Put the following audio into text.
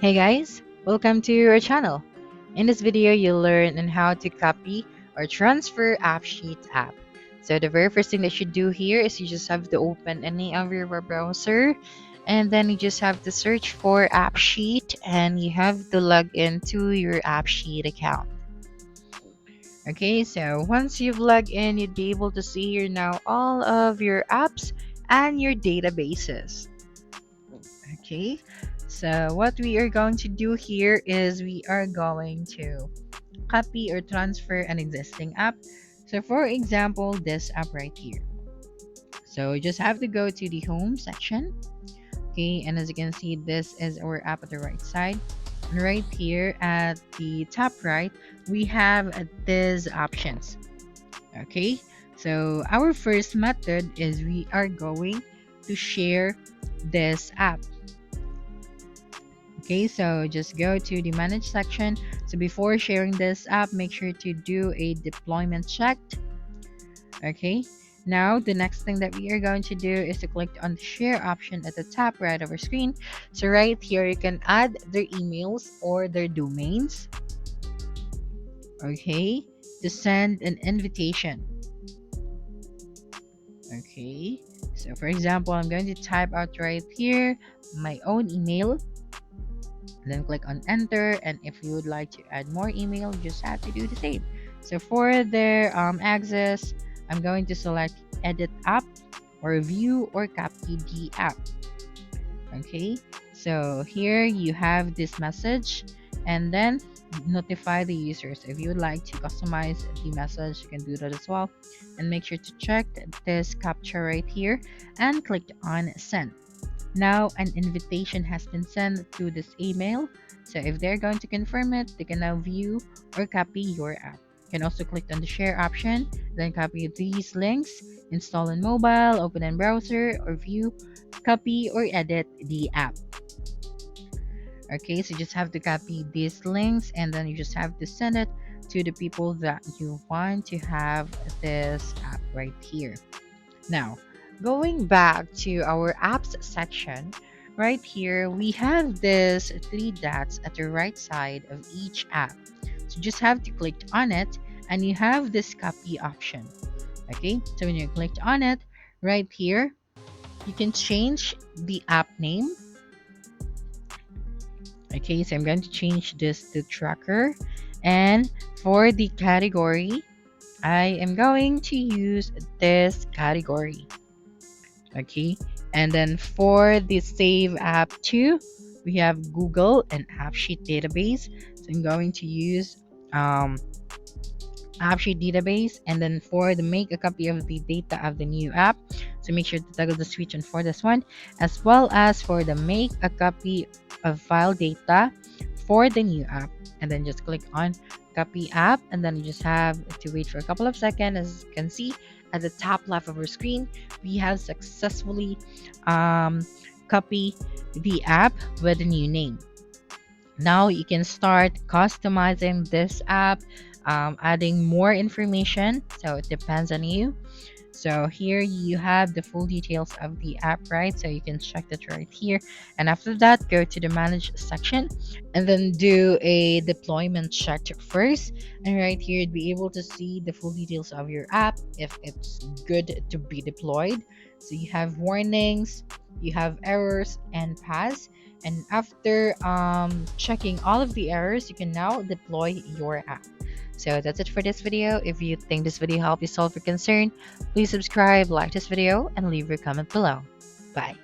Hey guys, welcome to our channel. In this video, you'll learn on how to copy or transfer Appsheet app. So the very first thing that you do here is you just have to open any of your web browser, and then you just have to search for Appsheet, and you have to log into your Appsheet account. Okay, so once you've logged in, you'd be able to see here now all of your apps and your databases. Okay, so what we are going to do here is we are going to copy or transfer an existing app. So for example, this app right here. So you just have to go to the home section. Okay, and as you can see, this is our app at the right side. And right here at the top right, we have these options. Okay, so our first method is we are going to share this app. Okay, so just go to the manage section. So before sharing this app, make sure to do a deployment check. Okay, now the next thing that we are going to do is to click on the share option at the top right of our screen. So right here, you can add their emails or their domains. Okay, to send an invitation. Okay, so for example, I'm going to type out right here my own email. Then click on enter, and if you would like to add more email, you just have to do the same. So for their access, I'm going to select edit app or view or copy the app. Okay, so here you have this message, and then notify the users. If you would like to customize the message, you can do that as well, and make sure to check this captcha right here and click on send. Now an invitation has been sent to this email, so if they're going to confirm it, they can now view or copy your app. You can also click on the share option, then copy these links, install in mobile, open in browser, or view, copy, or edit the app. Okay, so you just have to copy these links, and then you just have to send it to the people that you want to have this app right here. Now, going back to our apps section, right here we have this three dots at the right side of each app. So you just have to click on it, and you have this copy option. Okay, so when you clicked on it, right here, you can change the app name. Okay, so I'm going to change this to tracker, and for the category, I am going to use this category. Okay, and then for the save app to, we have Google and Appsheet database. So I'm going to use Appsheet database, and then for the make a copy of the data of the new app, so make sure to toggle the switch on for this one, as well as for the make a copy of file data for the new app, and then just click on copy app, and then you just have to wait for a couple of seconds. As you can see at the top left of our screen, we have successfully copy the app with a new name. Now you can start customizing this app, adding more information, so it depends on you. So here you have the full details of the app, right? So you can check that right here, and after that, go to the manage section, and then do a deployment check first. And right here, you'd be able to see the full details of your app, if it's good to be deployed. So you have warnings, you have errors and pass, and after checking all of the errors, you can now deploy your app. So that's it for this video. If you think this video helped you solve your concern, please subscribe, like this video, and leave your comment below. Bye.